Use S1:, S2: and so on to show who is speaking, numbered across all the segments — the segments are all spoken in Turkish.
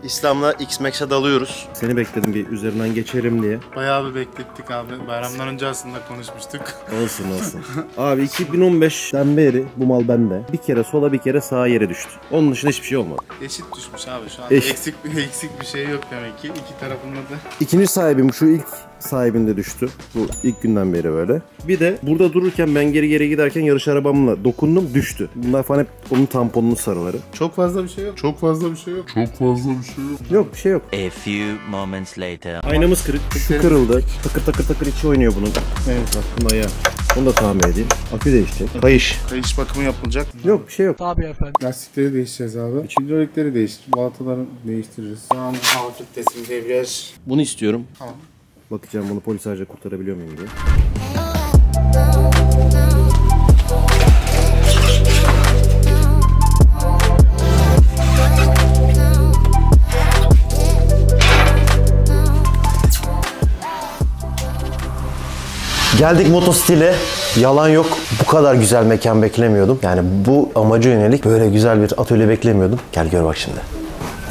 S1: İslam'la X-Max'e dalıyoruz. Seni bekledim bir üzerinden geçerim diye.
S2: Bayağı bir beklettik abi. Bayramdan önce aslında konuşmuştuk.
S1: Olsun. Abi 2015'ten beri bu mal bende. Bir kere sola bir kere sağa yere düştü. Onun dışında hiçbir şey olmadı.
S2: Eşit düşmüş abi şu an.
S1: Eşit.
S2: Eksik bir şey yok demek ki. İki tarafında da.
S1: İkinci sahibim şu ilk sahibinde düştü. Bu ilk günden beri böyle. Bir de burada dururken ben geri giderken yarış arabamla dokundum, düştü. Bunlar falan hep onun tamponunun sarıları.
S2: Çok fazla bir şey yok.
S1: Yok bir şey yok.
S3: A few moments later.
S1: Aynamız kırık. Şu kırıldı. Takır içi oynuyor bunun. Evet aklım ayağı. Onu da tamir edeyim. Akü değişecek. Kayış
S2: bakımı yapılacak.
S1: Yok bir şey yok.
S4: Tabii efendim.
S2: Lastikleri değişeceğiz abi. İç hidrolikleri balataları değiştiririz. Şu an hava filtresi, debriyaj.
S1: Bunu istiyorum.
S2: Tamam.
S1: Bakacağım bunu polis harca kurtarabiliyor muyum diye. Geldik Motostil'e. Yalan yok. Bu kadar güzel mekan beklemiyordum. Yani bu amaca yönelik böyle güzel bir atölye beklemiyordum. Gel gör bak şimdi.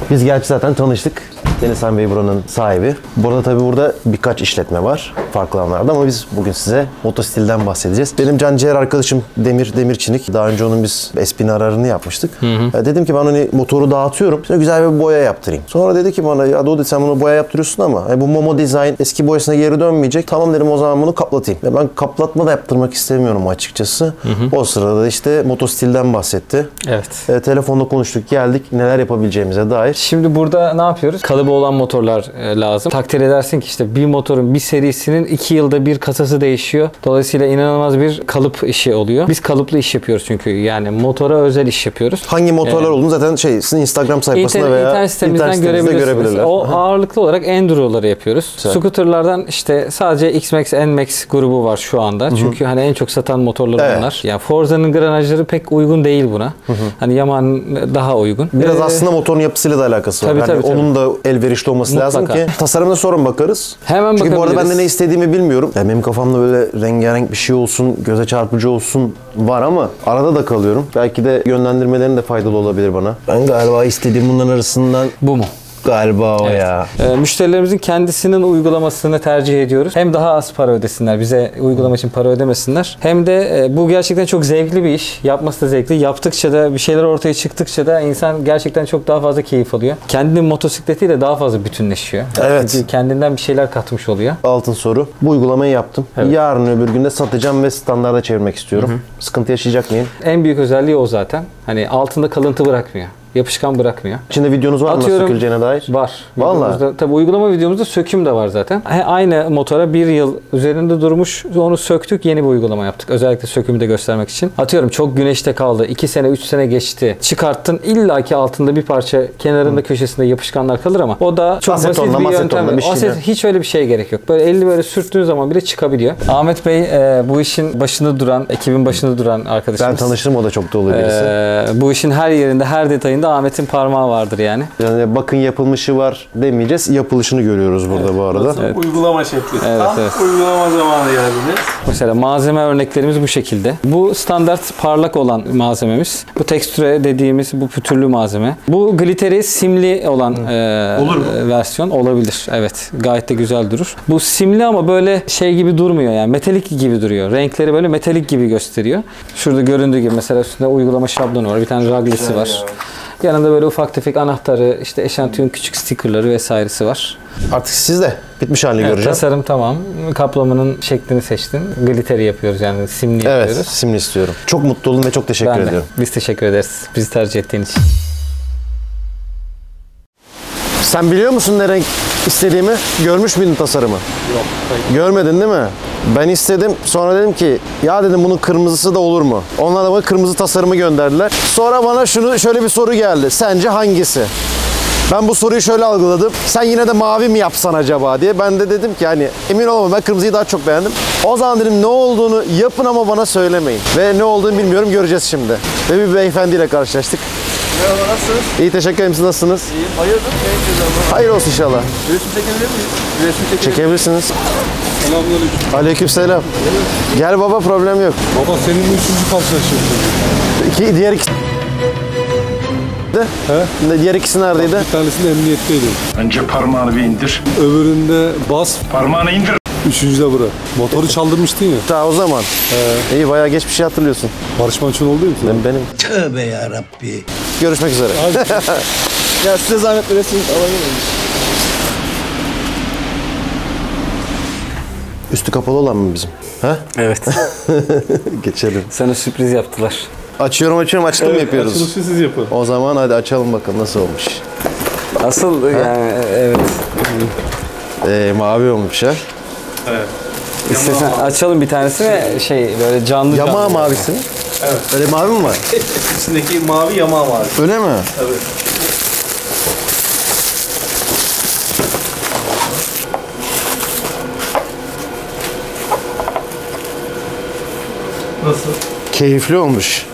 S1: Biz gerçi zaten tanıştık. Denizhan Bey buranın sahibi. Burada tabii burada birkaç işletme var farklı alanlarda ama biz bugün size Motostil'den bahsedeceğiz. Benim canciğer arkadaşım Demir Çinik. Daha önce onun biz espinararını yapmıştık. Dedim ki ben hani motoru dağıtıyorum. Sonra güzel bir boya yaptırayım. Sonra dedi ki bana ya Dodi sen bunu boya yaptırıyorsun ama bu Momo Design eski boyasına geri dönmeyecek. Tamam dedim o zaman bunu kaplatayım. Ve ben kaplatma da yaptırmak istemiyorum açıkçası. O sırada işte Motostil'den bahsetti.
S4: Evet.
S1: Telefonda konuştuk geldik neler yapabileceğimize dair.
S4: Şimdi burada ne yapıyoruz? Kalıbı olan motorlar lazım. Takdir edersin ki işte bir motorun bir serisinin 2 yılda bir kasası değişiyor. Dolayısıyla inanılmaz bir kalıp işi oluyor. Biz kalıplı iş yapıyoruz çünkü yani motora özel iş yapıyoruz.
S1: Hangi motorlar olduğunu zaten sizin Instagram sayfasında veya
S4: internet sitemizden görebilirsiniz. O ağırlıklı olarak enduroları yapıyoruz. Güzel. Scooterlardan işte sadece X-Max, N-Max grubu var şu anda. Çünkü hani en çok satan motorlar bunlar. Yani Forza'nın granajları pek uygun değil buna. Hani Yamaha'nın daha uygun.
S1: Biraz aslında motorun yapısıyla da alakası var.
S4: Tabii.
S1: Onun da elverişli olması lazım ki. Tasarımına sorun bakarız.
S4: Hemen
S1: Çünkü bu arada
S4: bakabiliriz.
S1: ben de ne istediğimi bilmiyorum. Yani benim kafamda böyle rengarenk bir şey olsun, göze çarpıcı olsun var ama arada da kalıyorum. Belki de yönlendirmelerin de faydalı olabilir bana. Ben galiba istediğim bunların arasından
S4: bu mu?
S1: Galiba o ya.
S4: Müşterilerimizin kendisinin uygulamasını tercih ediyoruz. Hem daha az para ödesinler, bize uygulama için para ödemesinler. Hem de bu gerçekten çok zevkli bir iş. Yapması da zevkli. Yaptıkça da bir şeyler ortaya çıktıkça da insan gerçekten çok daha fazla keyif alıyor. Kendinin motosikletiyle daha fazla bütünleşiyor.
S1: Evet.
S4: Çünkü kendinden bir şeyler katmış oluyor.
S1: Altın soru. Bu uygulamayı yaptım. Evet. Yarın öbür günde satacağım ve standarda çevirmek istiyorum. Sıkıntı yaşayacak mıyım?
S4: En büyük özelliği o zaten. Hani altında kalıntı bırakmıyor. Yapışkan bırakmıyor.
S1: İçinde videonuz var mı nasıl söküleceğine dair?
S4: Var.
S1: Vallahi.
S4: Tabii uygulama videomuzda söküm de var zaten. Aynı motora 1 yıl üzerinde durmuş, onu söktük, yeni bir uygulama yaptık. Özellikle sökümü de göstermek için. Atıyorum çok güneşte kaldı, 2 sene 3 sene geçti. Çıkarttın, illaki altında bir parça kenarında köşesinde yapışkanlar kalır ama o da çok basit bir yöntem. Hiç öyle bir şeye gerek yok. Böyle elini böyle sürttüğün zaman bile çıkabiliyor. Ahmet Bey bu işin başında duran, ekibin başında duran arkadaşımız.
S1: Ben tanıştım, o da çok dolu birisi.
S4: Bu işin her yerinde, her detayında Ahmet'in parmağı vardır yani.
S1: Yani bakın yapılmışı var demeyeceğiz. Yapılışını görüyoruz burada bu arada.
S2: Evet. Uygulama şekli. Tam uygulama zamanı geldi.
S4: Mesela malzeme örneklerimiz bu şekilde. Bu standart parlak olan malzememiz. Bu tekstüre dediğimiz bu pütürlü malzeme. Bu gliteri simli olan versiyon olabilir. Evet. Gayet de güzel durur. Bu simli ama böyle şey gibi durmuyor yani. Metalik gibi duruyor. Renkleri böyle metalik gibi gösteriyor. Şurada göründüğü gibi mesela üstünde uygulama şablonu var. Bir tane raglisi var. Yanında böyle ufak tefek anahtarı, işte eşantiyon küçük stickerları vesairesi var.
S1: Artık sizde bitmiş halini göreceğim.
S4: Tasarım tamam. Kaplamanın şeklini seçtin. Gliteri yapıyoruz yani simli yapıyoruz.
S1: Evet, simli istiyorum. Çok mutlu olun ve çok teşekkür ediyorum.
S4: Biz teşekkür ederiz. Bizi tercih ettiğin için.
S1: Sen biliyor musun ne renk istediğimi? Görmüş müydün tasarımı?
S4: Yok.
S1: Görmedin değil mi? Ben istedim. Sonra dedim ki ya dedim bunun kırmızısı da olur mu? Onlar da bana kırmızı tasarımı gönderdiler. Sonra bana şöyle bir soru geldi. Sence hangisi? Ben bu soruyu şöyle algıladım. Sen yine de mavi mi yapsan acaba diye. Ben de dedim ki hani emin olamadım, ben kırmızıyı daha çok beğendim. O zaman dedim ne olduğunu yapın ama bana söylemeyin. Ve ne olduğunu bilmiyorum, göreceğiz şimdi. Ve bir beyefendiyle karşılaştık.
S2: Merhaba, nasılsınız?
S1: İyi, teşekkür ederim. Siz nasılsınız?
S2: İyiyim. Hayırdır?
S1: Hayır olsun inşallah.
S2: Resim çekebilir miyiz?
S1: Çekebilirsiniz.
S2: Selamünaleyküm.
S1: Aleykümselam. Gel baba, problem yok.
S2: Baba senin bu üçüncü karşılaşıyorsun.
S1: Diğer iki... Diğer ikisi neredeydi?
S5: Bir tanesinde emniyetteydi.
S6: Önce parmağını bir indir.
S5: Öbüründe bas,
S6: Parmağını indir.
S5: üçüncüde bırak. Motoru çaldırmıştın ya.
S1: Ta o zaman. İyi bayağı geç bir şey hatırlıyorsun.
S5: Barış Manço'nun oldu mu?
S1: Benim.
S7: Tövbe yarabbi.
S1: Görüşmek üzere.
S8: Ya size zahmet veresin alabilir miyim?
S1: Üstü kapalı olan mı bizim? Ha?
S4: Evet.
S1: Geçelim.
S4: Sana sürpriz yaptılar.
S1: Açıyorum açtım mı yapıyoruz?
S5: Açılışı siz yapın.
S1: O zaman hadi açalım bakalım nasıl olmuş.
S4: Asıl yani evet.
S1: Mavi olmuş ha.
S4: İstersen açalım bir tanesini ve böyle canlı
S1: Yamağı
S4: canlı.
S1: mavisi mi? Evet. Öyle mavi mi var?
S8: İçindeki mavi yamağı mavi.
S1: Öyle mi?
S8: Evet. Nasıl?
S1: Keyifli olmuş.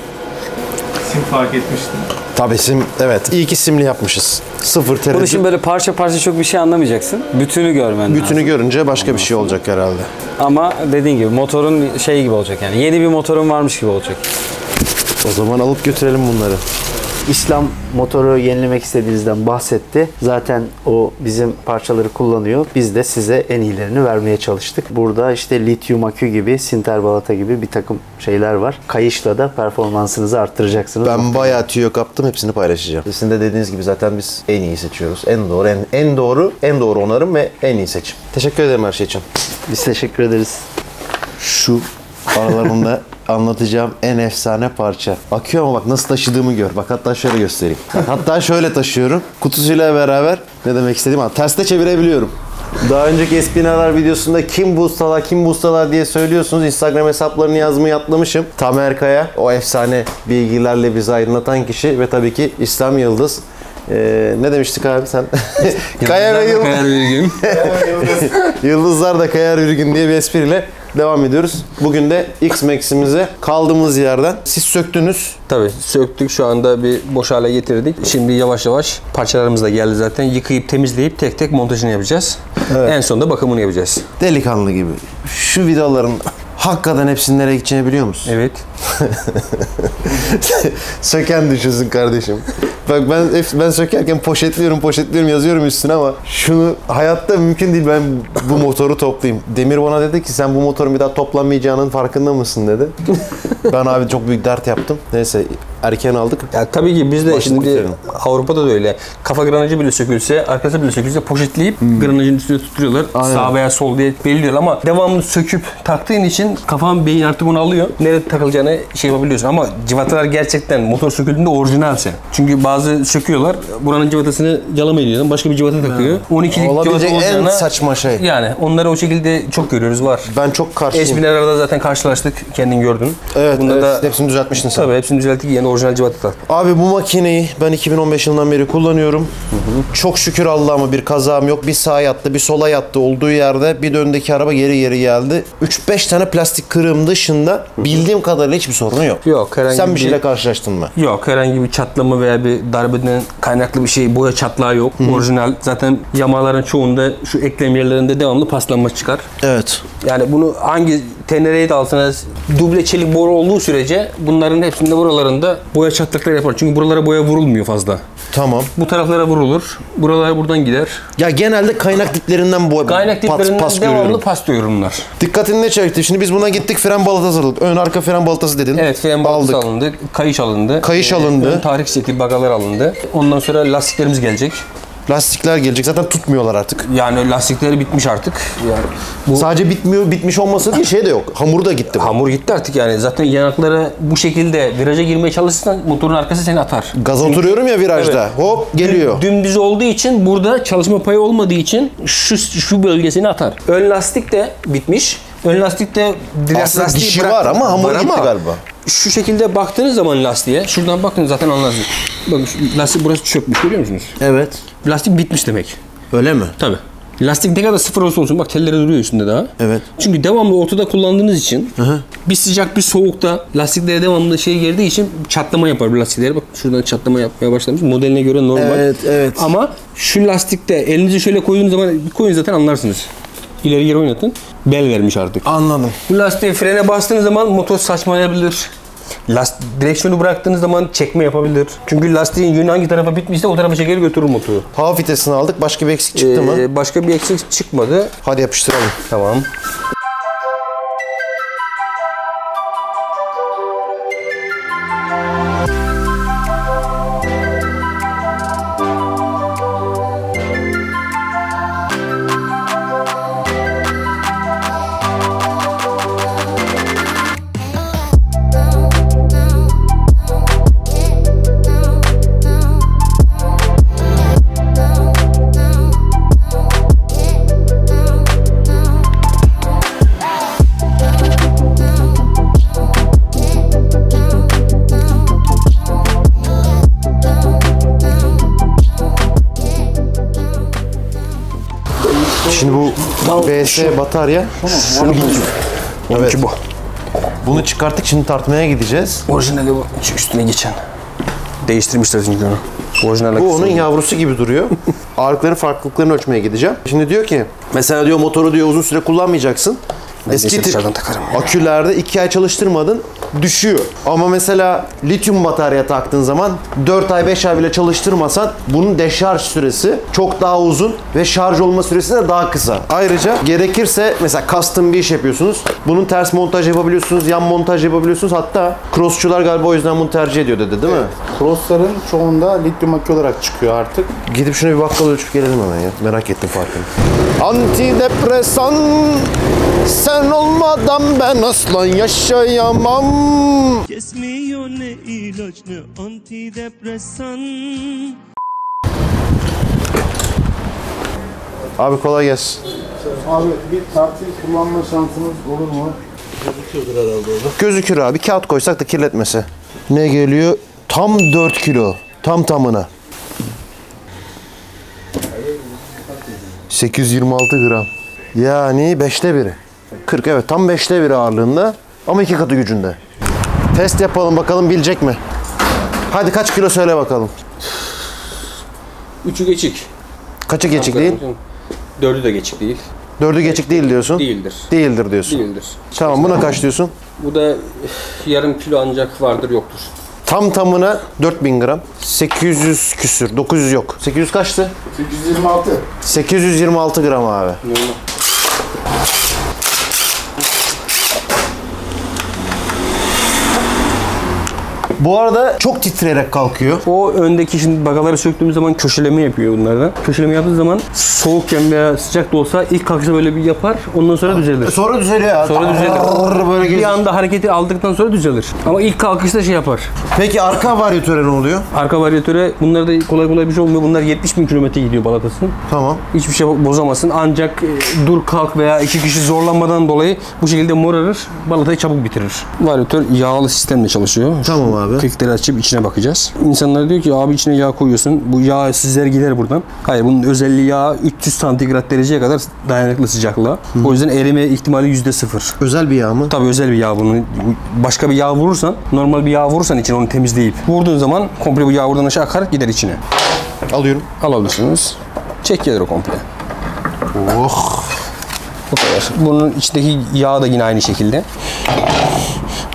S8: Sim fark etmiştim.
S1: Tabii sim, evet. İyi ki simli yapmışız. Sıfır
S4: Bunu
S1: tereddüt.
S4: şimdi böyle parça parça çok bir şey anlamayacaksın. Bütünü görmen lazım.
S1: Bütünü görünce başka bir şey olacak herhalde.
S4: Ama dediğin gibi motorun gibi olacak yani. Yeni bir motorun varmış gibi olacak.
S1: O zaman alıp götürelim bunları.
S9: İslam motoru yenilemek istediğinizden bahsetti. Zaten o bizim parçaları kullanıyor. Biz de size en iyilerini vermeye çalıştık. Burada işte lityum akü gibi, sinter balata gibi bir takım şeyler var. Kayışla da performansınızı arttıracaksınız.
S1: Ben bayağı tüyo kaptım, hepsini paylaşacağım. Sizin de dediğiniz gibi zaten biz en iyi seçiyoruz. En doğru onarım ve en iyi seçim. Teşekkür ederim her şey için.
S9: Biz teşekkür ederiz.
S1: Şu aralarında anlatacağım en efsane parça. Akıyor ama bak nasıl taşıdığımı gör. Bak hatta şöyle göstereyim. Bak, hatta şöyle taşıyorum. Kutusuyla beraber ne demek istediğimi terste çevirebiliyorum. Daha önceki Espinalar videosunda kim bu ustalar diye söylüyorsunuz. Instagram hesaplarını yazmayı atlamışım. Tamer Kaya, o efsane bilgilerle bizi aydınlatan kişi ve tabii ki İslam Yıldız. Ne demiştik abi sen? Kaya ve Yıldız.
S4: Kayar bir gün.
S1: Yıldızlar da kayar bir gün diye bir espriyle devam ediyoruz. Bugün de X-Max'imize kaldığımız yerden siz söktünüz.
S10: Tabii söktük, şu anda bir boş hale getirdik. Şimdi yavaş yavaş parçalarımız da geldi zaten. Yıkayıp temizleyip tek tek montajını yapacağız.
S1: Evet.
S10: En sonunda bakımını yapacağız.
S1: Delikanlı gibi. Şu vidaların hakikaten hepsinin nereye gideceğini biliyor musun?
S10: Evet.
S1: Söken düşünsün kardeşim. Bak ben sökerken poşetliyorum yazıyorum üstüne ama şunu hayatta mümkün değil, ben bu motoru toplayayım. Demir bana dedi ki sen bu motorun bir daha toplanmayacağının farkında mısın dedi. Ben abi çok büyük dert yaptım. Neyse erken aldık.
S10: Ya tabii ki biz de
S1: Başını
S10: şimdi
S1: bitirelim.
S10: Avrupa'da da öyle. Kafa granajı bile sökülse, arkası bile sökülse poşetleyip granajın üstüne tutturuyorlar.
S1: Aynen.
S10: Sağ veya sol diye belirliyorlar ama devamlı söküp taktığın için kafan, beyin artık onu alıyor. Nerede takılacağını yapabiliyorsun ama civatalar gerçekten motor söküldüğünde orijinalse. Çünkü bazı söküyorlar, buranın civatasını calama ediyorlar, başka bir civata takıyor. 12'lik civata
S1: Olabilecek en
S10: olacağına
S1: saçma şey.
S10: yani onları o şekilde çok görüyoruz, var.
S1: Ben çok karşıyım.
S10: Espinalar'da zaten karşılaştık, kendin gördün.
S1: Evet,
S10: Bunda
S1: evet.
S10: da
S1: Hepsini düzeltmiştin sen.
S10: tabii hepsini düzelttik, yeni orijinal civata taktık.
S1: Abi bu makineyi ben 2015 yılından beri kullanıyorum. Çok şükür Allah'ıma bir kazam yok. Bir sağa yattı, bir sola yattı olduğu yerde. Bir de öndeki araba geri geldi. 3-5 tane plastik kırığım dışında bildiğim kadarıyla hiçbir sorunu yok.
S10: Yok, herhangi
S1: Sen bir
S10: bir-
S1: şeyle karşılaştın mı?
S10: Yok, herhangi bir çatlama veya bir darbeden kaynaklı bir şey, boya çatlağı yok. Orijinal. Zaten Yamaha'ların çoğunda şu eklem yerlerinde devamlı paslanma çıkar.
S1: Evet.
S10: Yani bunu hangi tenereye de alsanız duble çelik boru olduğu sürece bunların hepsinde buralarında boya çatlakları yapar. Çünkü buralara boya vurulmuyor fazla.
S1: Tamam.
S10: Bu taraflara vurulur. Buralar buradan gider.
S1: Ya genelde kaynak diplerinden
S10: Kaynak diplerinden
S1: pas
S10: devamlı
S1: görüyorum.
S10: pas diyorum bunlar.
S1: Dikkatini ne çekti? Şimdi biz buna gittik, fren balatası aldık. Ön arka fren balatası dedin.
S10: Evet, fren balatası
S1: Aldık.
S10: alındı. Kayış alındı.
S1: Kayış alındı.
S10: Ön tahrik seti bagalar alındı. Ondan sonra lastiklerimiz gelecek.
S1: Lastikler gelecek. Zaten tutmuyorlar artık.
S10: Yani lastikleri bitmiş artık. Yani bu
S1: Sadece bitmiş olması değil, şey de yok. Hamuru da gitti.
S10: hamur gitti artık yani. Zaten yanakları bu şekilde viraja girmeye çalışırsan motorun arkası seni atar.
S1: Gaza oturuyorum ya virajda.
S10: Evet.
S1: Hop geliyor.
S10: Dümdüz olduğu için burada çalışma payı olmadığı için şu bölgesini atar. Ön lastik de bitmiş. Ön lastikte
S1: Aslında dişi var ama hamur gitti galiba.
S10: Şu şekilde baktığınız zaman lastiğe, şuradan bakın zaten anlarsınız. Bakın şu lastik burası çökmüş, görüyor musunuz?
S1: Evet.
S10: Lastik bitmiş demek.
S1: Öyle mi?
S10: Tabii. Lastik ne kadar sıfır olsun bak telleri duruyor üstünde daha.
S1: Evet.
S10: Çünkü devamlı ortada kullandığınız için bir sıcak bir soğukta lastiklere devamlı şey girdiği için çatlama yapar bu lastikleri. Bak şuradan çatlama yapmaya başlamış. Modeline göre normal.
S1: Evet, evet.
S10: Ama şu lastikte elinizi şöyle koyduğunuz zaman bir koyun zaten anlarsınız. İleri geri oynatın. Bel vermiş artık.
S1: Anladım.
S10: Bu lastiği frene bastığınız zaman motor saçmalayabilir. Direksiyonu bıraktığınız zaman çekme yapabilir. Çünkü lastiğin yönü hangi tarafa bitmişse o tarafa çeker götürür motoru.
S1: Hava fitesini aldık. Başka bir eksik çıktı mı?
S10: Başka bir eksik çıkmadı.
S1: Hadi yapıştıralım.
S10: Tamam.
S1: Şimdi bu BS batarya. Evet.
S10: Bu.
S1: Bunu çıkarttık. Şimdi tartmaya gideceğiz.
S10: Orijinali bu. Şu üstüne geçen. Değiştirmişler çünkü onu. Orijinal
S1: Bu onun yavrusu gibi duruyor. Ağırlıkların farklılıklarını ölçmeye gideceğim. Şimdi diyor ki mesela diyor motoru diyor uzun süre kullanmayacaksın. Eski tip akülerde 2 ay çalıştırmadın düşüyor. Ama mesela lityum batarya taktığın zaman 4 ay 5 ay bile çalıştırmasan bunun deşarj süresi çok daha uzun ve şarj olma süresi de daha kısa. Ayrıca gerekirse mesela custom bir iş yapıyorsunuz. Bunun ters montaj yapabiliyorsunuz, yan montaj yapabiliyorsunuz. Hatta crossçular galiba o yüzden bunu tercih ediyor dedi değil mi?
S2: Cross'ların çoğunda lityum akü olarak çıkıyor artık.
S1: Gidip şunu bir bakkal ölçüp gelelim hemen ya. Merak ettim farkını. Antidepresan sen olmadan ben asla yaşayamam.
S7: Kesmiyor ne ilaç ne antidepresan.
S1: Abi kolay gelsin.
S2: Abi bir tartıyı kullanma şansınız olur mu? Gözüküyordur herhalde orada.
S1: Gözükür abi. Kağıt koysak da kirletmese. Ne geliyor? Tam 4 kilo. Tam tamına. 826 gram. Yani 5'te biri. 40 evet tam 5'te biri ağırlığında ama 2 katı gücünde. Test yapalım bakalım bilecek mi? Hadi kaç kilo söyle bakalım.
S10: 3'ü geçik.
S1: Kaçı geçik değil?
S10: 4'ü de geçik değil.
S1: 4'ü geçik değil diyorsun.
S10: Değildir.
S1: Değildir diyorsun.
S10: Değildir.
S1: Tamam buna kaç diyorsun?
S10: Bu da yarım kilo ancak vardır yoktur.
S1: Tam tamına 4000 gram. 800 küsür. 900 yok. 800 kaçtı?
S2: 826.
S1: 826 gram abi. Bu arada çok titreyerek kalkıyor.
S10: O öndeki şimdi bagaları söktüğümüz zaman köşeleme yapıyor bunlardan. Köşeleme yaptığı zaman soğukken veya sıcak da olsa ilk kalkışta böyle bir yapar. Ondan sonra düzelir.
S1: Sonra düzeliyor ya.
S10: Sonra düzelir.
S1: Böyle
S10: Bir
S1: geziyor.
S10: anda hareketi aldıktan sonra düzelir. Ama ilk kalkışta şey yapar.
S1: Peki arka varyatöre ne oluyor?
S10: Arka varyatöre bunlarda kolay kolay bir şey olmuyor. Bunlar 70.000 kilometre gidiyor balatası.
S1: Tamam.
S10: Hiçbir şey bozamazsın. Ancak dur kalk veya iki kişi zorlanmadan dolayı bu şekilde morarır. Balatayı çabuk bitirir. Varyatör yağlı sistemle çalışıyor.
S1: Tamam abi.
S10: Klikleri açıp içine bakacağız. İnsanlar diyor ki abi içine yağ koyuyorsun. Bu yağ sizler gider buradan. Hayır bunun özelliği yağ 300 santigrat dereceye kadar dayanıklı sıcaklığa. O yüzden erime ihtimali %0.
S1: Özel bir yağ mı?
S10: Tabii özel bir yağ bunun. Başka bir yağ vurursan, normal bir yağ vurursan içine onu temizleyip vurduğun zaman komple bu yağ buradan aşağı akar gider içine.
S1: Alıyorum.
S10: Alabilirsiniz. Çek gelir o komple.
S1: Oh.
S10: Bu kadar. Bunun içindeki yağ da yine aynı şekilde.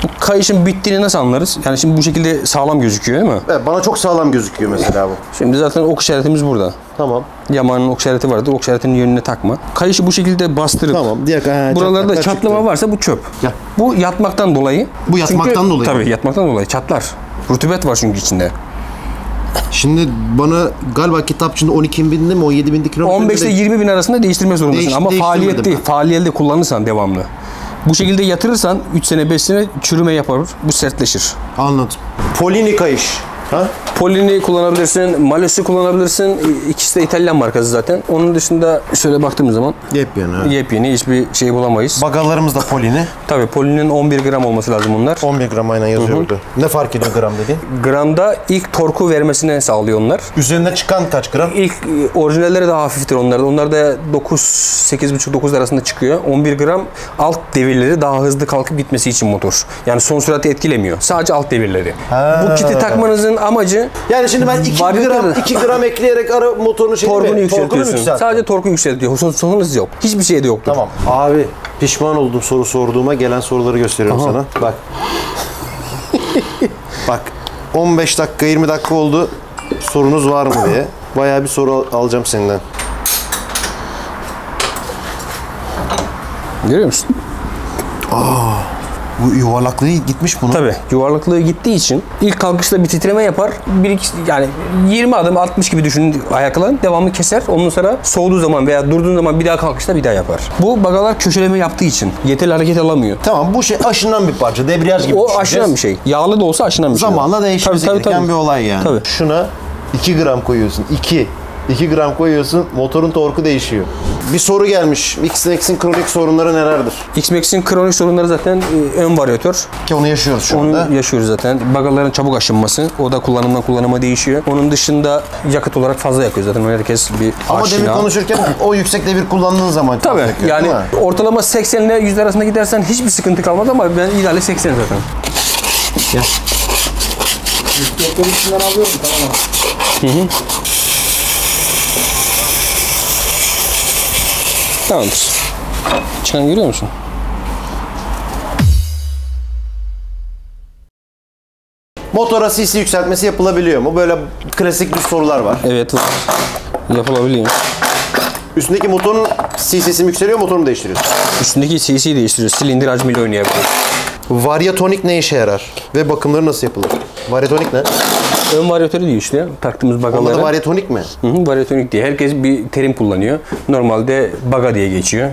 S10: Bu kayışın bittiğini nasıl anlarız? Yani şimdi bu şekilde sağlam gözüküyor değil mi?
S1: Evet, bana çok sağlam gözüküyor mesela bu.
S10: Şimdi zaten ok işaretimiz burada.
S1: Tamam.
S10: Yamağının ok işareti vardır. Ok işaretinin yönüne takma. Kayışı bu şekilde bastırıp
S1: Tamam. Diğer
S10: buralarda
S1: çatlaklar
S10: çatlama
S1: çıktı.
S10: varsa bu çöp.
S1: Ya.
S10: Bu yatmaktan dolayı.
S1: Bu yatmaktan dolayı.
S10: Tabii yatmaktan dolayı çatlar. Rutubet var çünkü içinde.
S1: Şimdi bana galiba kitapçında 12.000'de mi 17.000 kilometre
S10: 15 ile 20 bin arasında değiştirme zorundasın. Ama
S1: değiştirmedim.
S10: faaliyette kullanırsan devamlı. Bu şekilde yatırırsan 3 sene 5 sene çürüme yapar. Bu sertleşir.
S1: Anladım. Polini kayış. Ha?
S10: Polini kullanabilirsin, Males'i kullanabilirsin. İkisi de İtalyan markası zaten. Onun dışında şöyle baktığımız zaman
S1: Yepyeni. Ha.
S10: yepyeni hiçbir şey bulamayız.
S1: Bagalarımız da polini.
S10: Tabii polinin 11 gram olması lazım bunlar.
S1: 11 gram aynen yazıyordu. Ne fark ediyor gram dediğin?
S10: Gramda ilk torku vermesine sağlıyor onlar.
S1: Üzerine çıkan kaç gram?
S10: İlk orijinalleri daha hafiftir onlarda. Onlar da 9, 8,5-9 arasında çıkıyor. 11 gram alt devirleri daha hızlı kalkıp gitmesi için motor. Yani son sürati etkilemiyor. Sadece alt devirleri.
S1: Ha.
S10: Bu kiti takmanızın amacı
S1: Yani şimdi ben 2 gram ekleyerek ara motorunu
S10: torkunu yükseltiyorsun. Sadece torku yükseltiyor. Son hız yok. Hiçbir şey de yoktur.
S1: Tamam. Abi pişman oldum soru sorduğuma. Gelen soruları gösteriyorum sana. Bak. Bak 15 dakika 20 dakika oldu sorunuz var mı diye. Bayağı bir soru alacağım senden.
S10: Görüyor musun?
S1: Bu yuvarlaklığı gitmiş bunun.
S10: Tabii yuvarlaklığı gittiği için ilk kalkışta bir titreme yapar. Yani 20 adım 60 gibi düşünün ayaklarını devamlı keser. Ondan sonra soğuduğu zaman veya durduğun zaman bir daha kalkışta bir daha yapar. Bu bagalar köşeleme yaptığı için yeterli hareket alamıyor.
S1: Tamam bu şey aşınan bir parça. Debriyaj gibi.
S10: O aşınan bir şey. Yağlı da olsa aşınan bir şey.
S1: Zamanla değişmesi gereken bir olay yani.
S10: Tabii.
S1: Şuna 2 gram koyuyorsun. 2 gram koyuyorsun, motorun torku değişiyor. Bir soru gelmiş. X-Max'in kronik sorunları nelerdir?
S10: X-Max'in kronik sorunları zaten ön varyatör.
S1: Ki onu yaşıyoruz şu anda.
S10: Onu yaşıyoruz zaten. Bagaların çabuk aşınması. O da kullanımdan kullanıma değişiyor. Onun dışında yakıt olarak fazla yakıyor zaten. Herkes bir
S1: Ama
S10: aşina.
S1: demin konuşurken o yüksek devir kullandığın zaman
S10: tabii
S1: yakıyor,
S10: yani ortalama 80 ile 100 arasında gidersen hiçbir sıkıntı kalmaz ama ben ideali 80 zaten. Gel.
S2: Yüksekleri içinden alıyorum tamam.
S10: Tamamdır. Çıkan görüyor musun?
S1: Motora CC yükseltmesi yapılabiliyor mu? Böyle klasik bir sorular var.
S10: Evet var. Yapılabiliyor.
S1: Üstündeki motorun CC'si mi yükseliyor, motoru mu değiştiriyorsun?
S10: Üstündeki CC'yi değiştiriyor. Silindir hacmiyle oynayabiliyor.
S1: Varyatonik ne işe yarar? Ve bakımları nasıl yapılır? Varyatonik ne?
S10: Ön varyatörü diyor işte. Taktığımız bagaları.
S1: Onda da varyatonik mi?
S10: Varyatonik diye. Herkes bir terim kullanıyor. Normalde baga diye geçiyor.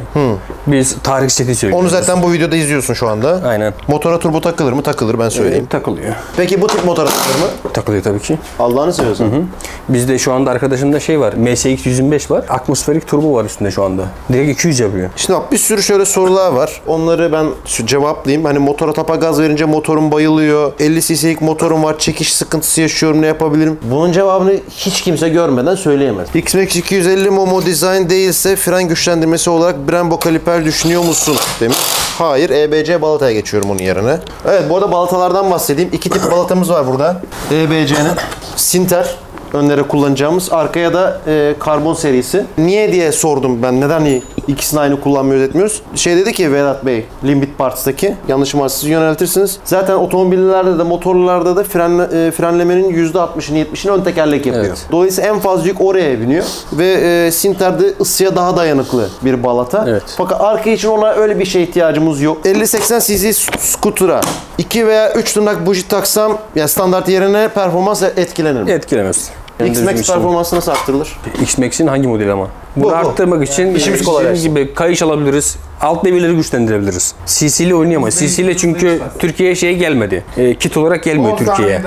S10: Biz tarih seti söylüyoruz.
S1: Onu zaten bu videoda izliyorsun şu anda.
S10: Aynen.
S1: Motora turbo takılır mı? Takılır, ben söyleyeyim.
S10: Takılıyor.
S1: Peki bu tip motora takılır mı?
S10: Takılıyor tabii ki.
S1: Allah'ını seviyorsun.
S10: Bizde şu anda arkadaşımda şey var. MSX 125 var. Atmosferik turbo var üstünde şu anda. Direkt 200 yapıyor.
S1: Şimdi bak bir sürü şöyle sorular var. Onları ben cevaplayayım. Hani motora tapa gaz verince motorum bayılıyor. 50 cc'lik motorum var. Çekiş sıkıntısı yaşıyorum. Ne yapabilirim? Bunun cevabını hiç kimse görmeden söyleyemez. X-Max 250 Momo Design değilse fren güçlendirmesi olarak Brembo kaliper düşünüyor musun? Demiş. Hayır. EBC balataya geçiyorum onun yerine. Evet, bu arada balatalardan bahsedeyim. İki tip balatamız var burada. EBC'nin Sinter önlere kullanacağımız, arkaya da karbon serisi. Niye diye sordum ben. Neden ikisini aynı kullanmıyoruz, etmiyoruz? Şey dedi ki Vedat Bey, Limbit Parts'taki, yanlışım varsa siz yöneltirsiniz. Zaten otomobillerde de motorlarda da frenlemenin %60'ını 70'ini ön tekerlek yapıyor.
S10: Evet.
S1: Dolayısıyla en fazla yük oraya biniyor. Ve Sinter'de ısıya daha dayanıklı bir balata.
S10: Evet.
S1: Fakat arka için ona öyle bir şeye ihtiyacımız yok. 50-80 cc scooter'a 2 veya 3 tırnak buji taksam, yani standart yerine performans etkilenir mi?
S10: Etkilemez.
S1: X-Max performansı nasıl arttırılır?
S10: X-Max'in hangi modeli ama? Bunu arttırmak için
S1: İşimiz kolay.
S10: gibi kayış alabiliriz. Alt devirleri güçlendirebiliriz. CC'li oynayamayız. CC'li çünkü Türkiye'ye şey gelmedi. Kit olarak gelmiyor Türkiye'ye.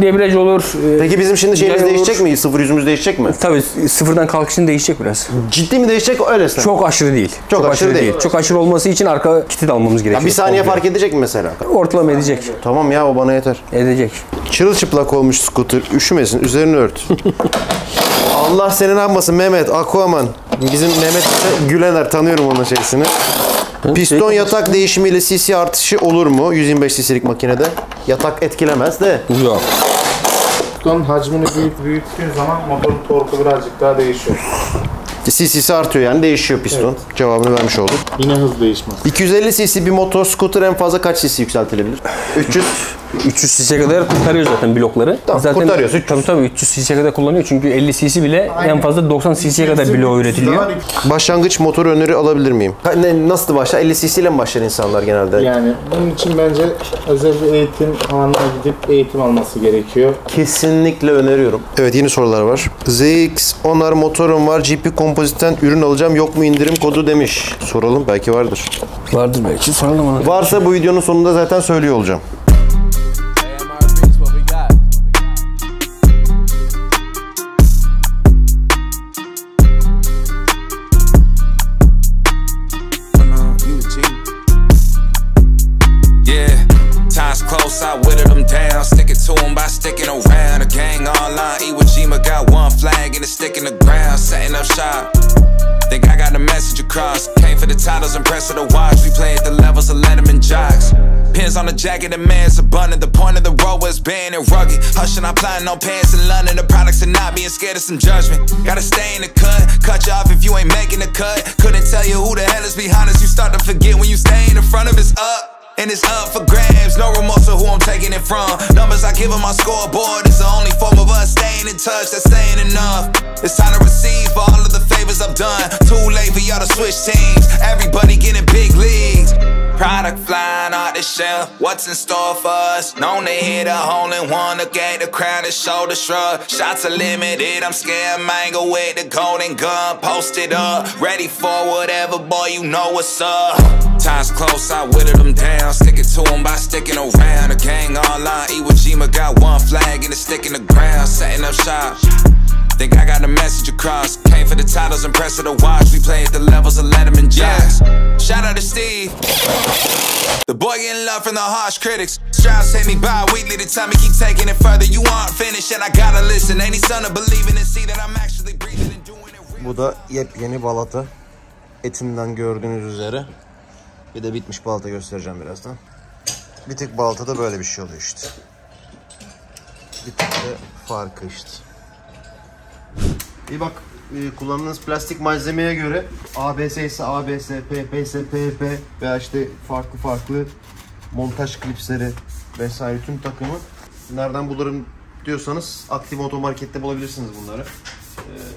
S10: Debriyaj olur.
S1: Peki bizim şimdi şeyimiz değişecek mi? Sıfır yüzümüz değişecek mi?
S10: Tabii sıfırdan kalkışın değişecek biraz.
S1: Ciddi mi değişecek? Öylesine.
S10: Çok aşırı değil.
S1: Çok aşırı değil.
S10: Çok aşırı olması için arka kiti de almamız gerekiyor.
S1: Ya bir saniye fark edecek mi mesela?
S10: Ortalama edecek.
S1: Tamam ya, o bana yeter.
S10: Edecek.
S1: Çırılçıplak olmuş scooter. Üşümesin. Üzerini ört. Allah seni ne yapmasın Mehmet. Aquaman. Bizim Mehmet Gülener. Tanıyorum onun şeysini. Piston yatak değişimiyle cc artışı olur mu? 125 cc'lik makinede. Yatak etkilemez de.
S10: Yok.
S2: Piston hacmini büyüttüğün zaman motorun torku birazcık daha değişiyor.
S1: CC'si artıyor yani, değişiyor piston. Evet. Cevabını vermiş olduk.
S2: Yine hız değişmez.
S1: 250 cc bir motor scooter en fazla kaç cc yükseltilebilir?
S10: 300 cc'ye kadar kurtarıyor zaten blokları.
S1: Tamam,
S10: zaten
S1: kurtarıyoruz.
S10: Tabii 300 cc'ye kadar kullanıyor çünkü 50 cc bile en fazla 90 cc'ye kadar blok üretiliyor.
S1: Başlangıç motor öneri alabilir miyim? Nasıl başlar? 50 cc ile mi başlar insanlar genelde?
S2: Yani bunun için bence özel bir eğitim alanına gidip eğitim alması gerekiyor.
S1: Kesinlikle öneriyorum. Evet, yeni sorular var. ZX-10R motorum var. GP Composite'ten ürün alacağım. Yok mu indirim kodu demiş. Soralım, belki vardır.
S10: Vardır belki. Soralım ona.
S1: Varsa bu videonun sonunda zaten söylüyor olacağım.
S11: I whittled them down, sticking to them by sticking around. The gang online, Iwo Jima got one flag and it's sticking the ground, setting up shop. Think I got the message across. Came for the titles and press of the watch. We play at the levels of Letterman jocks. Pins on the jacket, the man's abundant. The point of the road was banned and rugged. Hushing, I'm plotting on pants in London. The products are not being scared of some judgment. Gotta stay in the cut you off if you ain't making the cut. Couldn't tell you who the hell is behind us. You start to forget when you stay in the front of us up. And it's up for grabs, no remorse of who I'm taking it from. Numbers I give on my scoreboard is the only form of us staying in touch, that's saying enough. It's time to receive for all of the favors I've done. Too late for y'all to switch teams, everybody getting big leagues. Product flying out the shelf, what's in store for us? Known to hit a hole in one, to get the crowd, a shoulder shrug. Shots are limited, I'm scared mango with the golden gun. Posted up, ready for whatever, boy, you know what's up. Time's close, I whittled them down. Sticking to them by sticking around. The gang online, Iwo Jima got one flag and it's sticking the ground. Setting up shop, think I got the message across. Came for the titles, impressed with the watch. We play at the levels of Letterman Jazz. Shout out to Steve, the boy getting love from the harsh critics. Strauss hit me bi-weekly to tell me keep taking it further. You aren't finished and I gotta listen. Any son of believing and see that I'm actually breathing and doing it.
S1: Bu da yepyeni balata. Etimden gördüğünüz üzere. Bir de bitmiş balata göstereceğim birazdan. Bir tek balatada böyle bir şey oluyor işte. Bir tek de farkı işte. İyi bak, kullandığınız plastik malzemeye göre ABS ise ABS, PP ise PP veya işte farklı montaj klipsleri vesaire tüm takımı nereden bulurum diyorsanız Aktif Otomarket'te bulabilirsiniz bunları.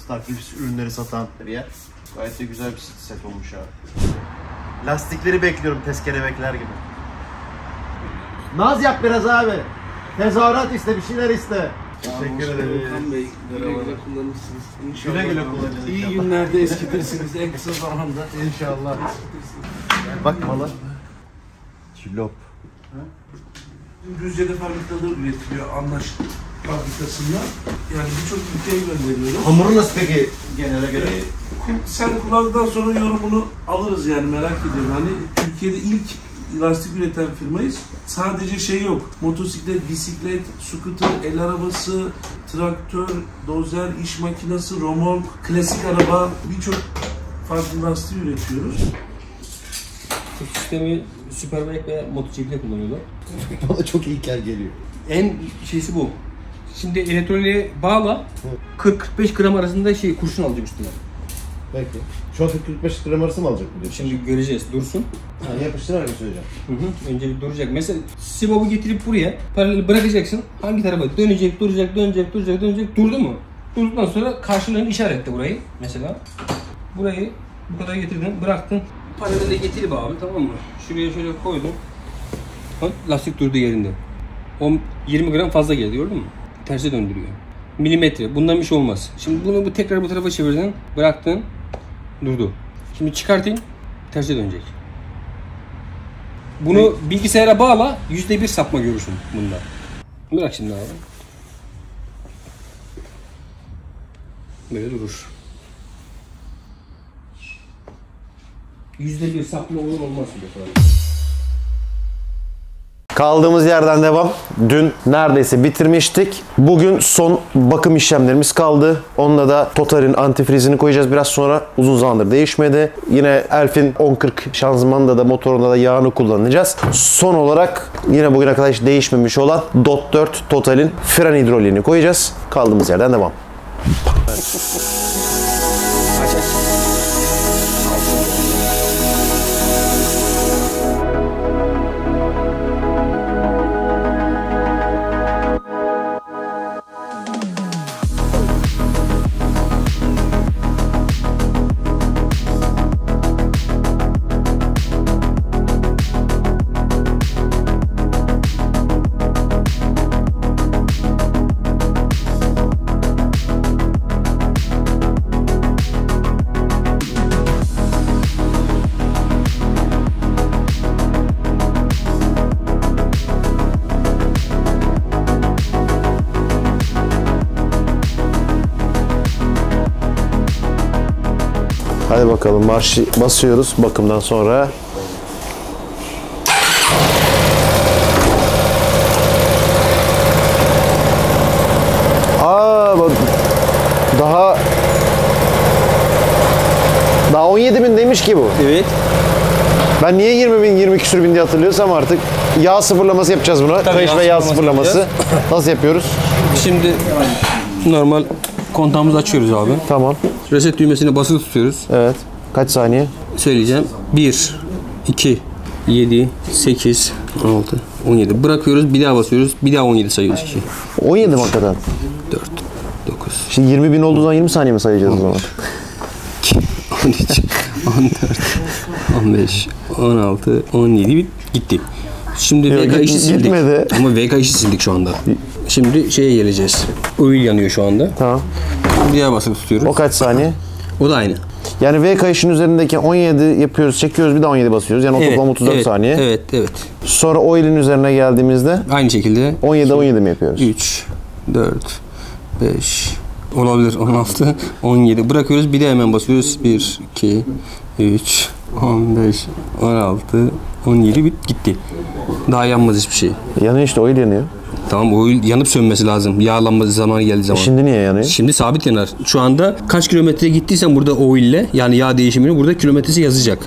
S1: Star Clips ürünleri satan bir yer. Gayet de güzel bir set olmuş abi. Lastikleri bekliyorum tezkere bekler gibi. Naz yap biraz abi. Tezahürat iste, bir şeyler iste. Teşekkür ederim.
S12: Volkan Bey, güle güle kullanırsınız. İnşallah.
S1: Güle güle kullanın.
S12: İyi günlerde eskitirsiniz en kısa zamanda.
S1: İnşallah. Bak mala. Çilop.
S12: Düzce'de fabrikada üretiliyor anlaştık fabrikasında. Yani birçok ülkeye gönderiyoruz.
S1: Hamuru nasıl peki genele göre?
S12: Sen kullandıktan sonra yorumunu alırız yani, merak ediyorum. Hani Türkiye'de ilk lastik üreten firmayız. Sadece şey yok. Motosiklet, bisiklet, scooter, el arabası, traktör, dozer, iş makinesi, romork, klasik araba, birçok farklı lastiği üretiyoruz.
S10: Bu sistemi Superbike ve motosiklette kullanıyorlar.
S1: Bana çok ilkel geliyor.
S10: En şeysi bu. Şimdi elektroniğe bağla, 40-45 gram arasında kurşun alacak üstüne.
S1: Peki. Şu an 45 gram arası mı alacak bu diyorsun?
S10: Şimdi göreceğiz, dursun.
S1: Yani yapıştırarak mı söyleyeceğim?
S10: Önce bir duracak. Mesela sibobu getirip buraya paralel bırakacaksın. Hangi tarafa dönecek, duracak. Durdu mu? Durduktan sonra karşılığını işaretle burayı. Mesela burayı bu kadar getirdin, bıraktın. Paralelde getirip abi, tamam mı? Şuraya şöyle koydum. Bak, lastik durdu yerinde. 20 gram fazla geldi, gördün mü? Terse döndürüyor. Milimetre. Bundan bir şey olmaz. Şimdi bunu tekrar bu tarafa çevirdin, bıraktın, durdu. Şimdi çıkartayım, terse dönecek. Bunu bilgisayara bağla, %1 sapma görürsün bunda. Bırak şimdi abi. Böyle durur. %1 sapma olur olmaz gibi.
S1: Kaldığımız yerden devam. Dün neredeyse bitirmiştik. Bugün son bakım işlemlerimiz kaldı. Onunla da Total'in antifrizini koyacağız biraz sonra. Uzun zamandır değişmedi. Yine Elf'in 1040 şanzımanında da motorunda da yağını kullanacağız. Son olarak yine bugüne kadar hiç değişmemiş olan DOT 4 Total'in fren hidroliğini koyacağız. Kaldığımız yerden devam. Hadi bakalım, marşı basıyoruz bakımdan sonra. Daha 17.000 demiş ki bu.
S10: Evet.
S1: Ben niye 20.000, 20 küsür bin diye hatırlıyorsam artık yağ sıfırlaması yapacağız buna. Kayış ve yağ sıfırlaması. Nasıl yapıyoruz?
S10: Şimdi normal kontağımızı açıyoruz abi.
S1: Tamam.
S10: Reset düğmesine basılı tutuyoruz.
S1: Evet. Kaç saniye?
S10: Söyleyeceğim. 1, 2, 7, 8, 16, 17. Bırakıyoruz, bir daha basıyoruz. Bir daha 17 sayıyoruz 2.
S1: 17 mi hakikaten?
S10: 4, 9,
S1: Şimdi 20.000 olduğu zaman 20 saniye mi sayacağız o zaman?
S10: 13, 14, 15, 16, 17 gitti. Şimdi VK işi sildik.
S1: Gitmedi.
S10: Ama VK işi sildik şu anda. Şimdi şeye geleceğiz. Oil yanıyor şu anda.
S1: Tamam.
S10: Bir daha basıp tutuyoruz.
S1: O kaç saniye?
S10: O da aynı.
S1: Yani V kayışın üzerindeki 17 yapıyoruz, çekiyoruz, bir de 17 basıyoruz. Yani o toplam 34 saniye.
S10: Evet.
S1: Sonra oil'in üzerine geldiğimizde
S10: Aynı şekilde
S1: 17 mi yapıyoruz?
S10: 3, 4, 5, olabilir 16, 17. Bırakıyoruz, bir de hemen basıyoruz. 1, 2, 3, 15, 16, 17 gitti. Daha yanmaz hiçbir şey.
S1: Yanıyor işte, oil yanıyor.
S10: Tamam, oil yanıp sönmesi lazım. Yağlanması zamanı geldiği zaman.
S1: Şimdi niye yanıyor?
S10: Şimdi sabit yanar. Şu anda kaç kilometre gittiysen burada oil ile, yani yağ değişimini burada kilometresi yazacak.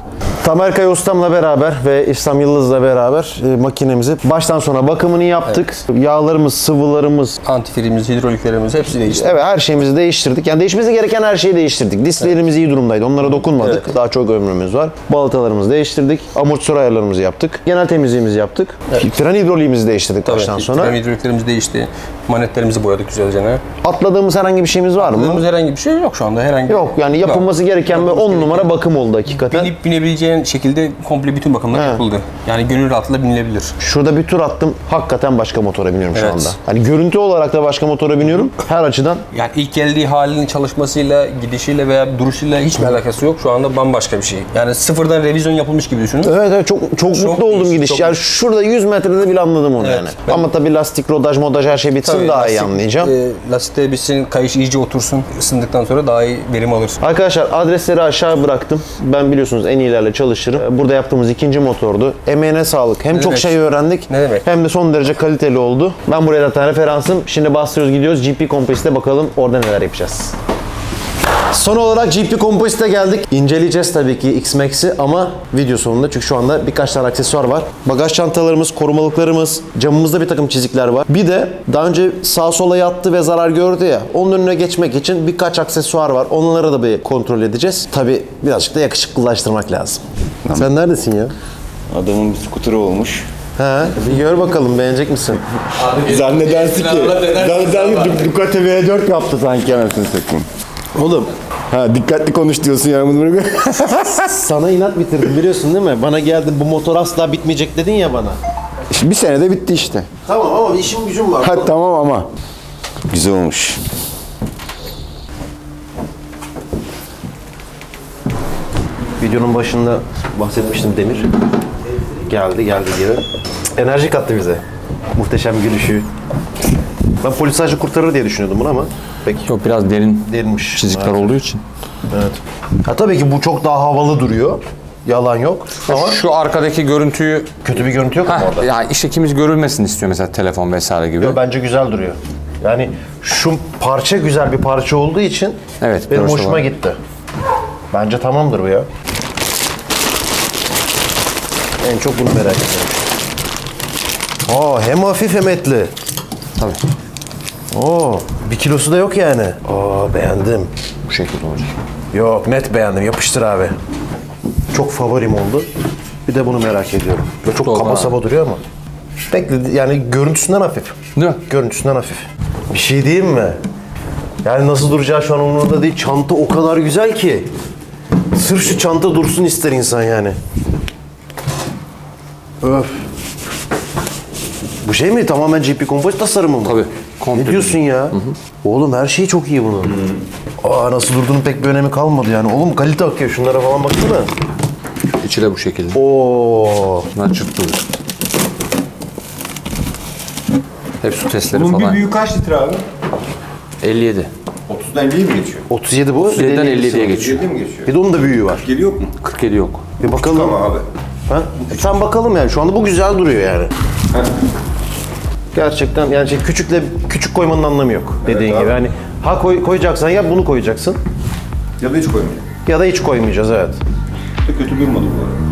S1: Tamer Kaya Ustam'la beraber ve İslam Yıldız'la beraber makinemizi baştan sona bakımını yaptık. Evet. Yağlarımız, sıvılarımız,
S10: antifrizimiz, hidroliklerimiz hepsi değişti.
S1: Evet, her şeyimizi değiştirdik. Yani değişmesi gereken her şeyi değiştirdik. Disklerimiz iyi durumdaydı. Onlara dokunmadık. Evet. Daha çok ömrümüz var. Balatalarımızı değiştirdik. Amortisör ayarlarımızı yaptık. Genel temizliğimizi yaptık. Evet. Fren hidroliğimizi değiştirdik baştan sonra.
S10: Fren hidroliklerimiz değişti. Manetlerimizi boyadık güzelce.
S1: Atladığımız herhangi bir şeyimiz var mı?
S10: Atladığımız herhangi bir şey yok şu anda.
S1: Yok yani yapılması gereken ve 10 numara bakım oldu hakikaten.
S10: Binip binebileceğin şekilde komple bütün bakımlar yapıldı. Yani gönül rahatlığıyla binilebilir.
S1: Şurada bir tur attım. Hakikaten başka motora biniyorum şu anda. Hani görüntü olarak da başka motora biniyorum. Her açıdan.
S10: Yani ilk geldiği halinin çalışmasıyla, gidişiyle veya duruşuyla hiçbir alakası yok. Şu anda bambaşka bir şey. Yani sıfırdan revizyon yapılmış gibi düşünün.
S1: Evet çok mutlu oldum gidiş. Yani şurada 100 metrede bile anladım onu yani. Ama tabii lastik, rodaj, modaj her şey bitsin daha iyi anlayacağım.
S10: Lastikte bitsin, kayış iyice otursun. Isındıktan sonra daha iyi verim alır.
S1: Arkadaşlar adresleri aşağı bıraktım. Ben biliyorsunuz en iyilerle çalışırım. Burada yaptığımız ikinci motordu. Emeğine sağlık. Hem çok şey öğrendik hem de son derece kaliteli oldu. Ben buraya zaten referansım. Şimdi bastırıyoruz, gidiyoruz. GP Composite'e bakalım orada neler yapacağız. Son olarak GP Composite'e geldik. İnceleyeceğiz tabii ki X-Max'i ama video sonunda, çünkü şu anda birkaç tane aksesuar var. Bagaj çantalarımız, korumalıklarımız, camımızda bir takım çizikler var. Bir de daha önce sağa sola yattı ve zarar gördü ya, onun önüne geçmek için birkaç aksesuar var. Onları da bir kontrol edeceğiz. Tabii birazcık da yakışıklılaştırmak lazım. Tamam. Sen neredesin ya?
S13: Adamın bir skuturu olmuş.
S1: He, bir gör bakalım, beğenecek misin?
S13: Zannedersin ki Ducati V4 yaptı sanki, anasını satayım.
S1: Oğlum.
S13: Ha, dikkatli konuş diyorsun yani bunu.
S1: Sana inat bitirdim biliyorsun değil mi? Bana geldin, bu motor asla bitmeyecek dedin ya bana.
S13: Bir senede bitti işte.
S1: Tamam ama işim gücüm var.
S13: Ha tamam ama. Güzel olmuş.
S1: Videonun başında bahsetmiştim, Demir. Geldi gibi. Enerji kattı bize. Muhteşem gülüşü. Ben polisajı kurtarır diye düşünüyordum bunu ama pek
S4: çok biraz
S1: derinmiş.
S4: Çizikler olduğu için.
S1: Evet. Ha, tabii ki bu çok daha havalı duruyor. Yalan yok. Ama
S4: şu arkadaki görüntüyü,
S1: kötü bir görüntü yok mu orada?
S4: Yani işte ikimiz görülmesini istiyor mesela, telefon vesaire gibi.
S1: Yo, bence güzel duruyor. Yani şu parça güzel bir parça olduğu için benim hoşuma gitti. Bence tamamdır bu ya. En çok bunu merak ediyorum. Hem hafif hem etli.
S4: Tabii.
S1: Bir kilosu da yok yani. Beğendim.
S4: Bu şekilde olacak.
S1: Yok, net beğendim. Yapıştır abi. Çok favorim oldu. Bir de bunu merak ediyorum. Çok kaba saba duruyor ama. Yani görüntüsünden hafif.
S4: Değil mi?
S1: Görüntüsünden hafif. Bir şey diyeyim mi? Yani nasıl duracağı şu an umurumda değil. Çanta o kadar güzel ki. Sırf şu çanta dursun ister insan yani. Öf. Bu şey mi? Tamamen GP Composite tasarımı mı?
S4: Tabii.
S1: Ne diyorsun ya? Hı-hı. Oğlum her şeyi çok iyi bunun. Nasıl durduğunun pek bir önemi kalmadı yani. Oğlum kalite akıyor, şunlara falan baksana.
S4: İçi de bu şekilde. Bunlar çıt duruyor. Hep su testleri
S13: bunun
S4: falan.
S13: Bunun bir büyüğü kaç litre abi?
S4: 57.
S13: 30'dan 50'ye mi geçiyor?
S1: 37 bu.
S4: 37'den 57'ye geçiyor.
S1: Bir de onun da büyüğü var.
S13: 47 yok mu?
S4: 47 yok.
S1: Bir bakalım.
S13: Tamam abi.
S1: Sen bakalım yani. Şu anda bu güzel duruyor yani. Gerçekten yani küçük koymanın anlamı yok dediğin gibi. Yani koyacaksan ya bunu koyacaksın.
S13: Ya da hiç koymayacağım.
S1: Ya da hiç koymayacağız, evet.
S13: Kötü durmadı bu arada.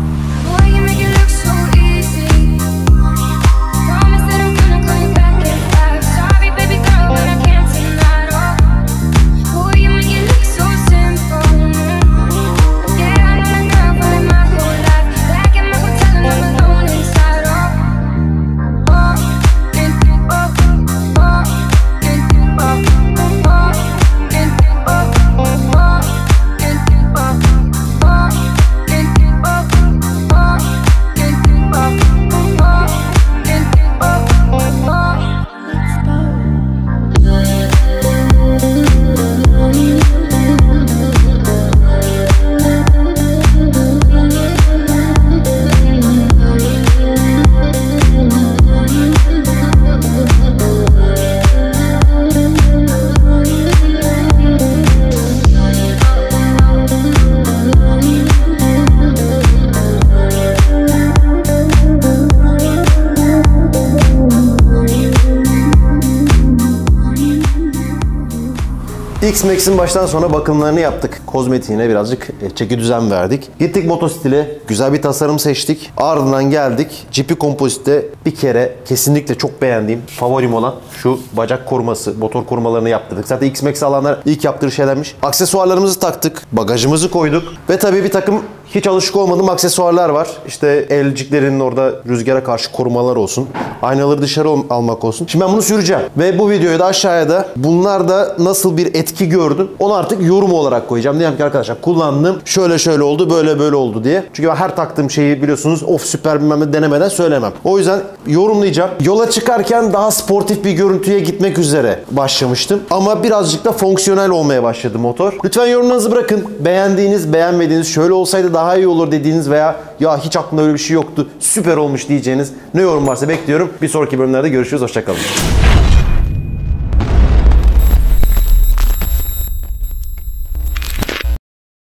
S1: X-Max'in baştan sona bakımlarını yaptık. Kozmetiğine birazcık çeki düzen verdik. Gittik Motostil'e. Güzel bir tasarım seçtik. Ardından geldik. GP Composite'te bir kere kesinlikle çok beğendiğim, favorim olan şu bacak koruması, motor korumalarını yaptırdık. Zaten X-Max alanlar ilk yaptığı şeylermiş. Aksesuarlarımızı taktık. Bagajımızı koyduk. Ve tabii bir takım hiç alışık olmadığım aksesuarlar var. İşte elciklerinin orada rüzgara karşı korumalar olsun. Aynaları dışarı almak olsun. Şimdi ben bunu süreceğim. Ve bu videoyu da aşağıya da bunlar da nasıl bir etki gördüm onu artık yorum olarak koyacağım. Diyeceğim ki arkadaşlar kullandım. Şöyle oldu, böyle oldu diye. Çünkü ben her taktığım şeyi biliyorsunuz of süper bilmem ne denemeden söylemem. O yüzden yorumlayacağım. Yola çıkarken daha sportif bir görüntüye gitmek üzere başlamıştım. Ama birazcık da fonksiyonel olmaya başladı motor. Lütfen yorumlarınızı bırakın. Beğendiğiniz, beğenmediğiniz, şöyle olsaydı daha iyi olur dediğiniz veya ya hiç aklımda öyle bir şey yoktu, süper olmuş diyeceğiniz ne yorum varsa bekliyorum. Bir sonraki bölümlerde görüşürüz. Hoşça kalın.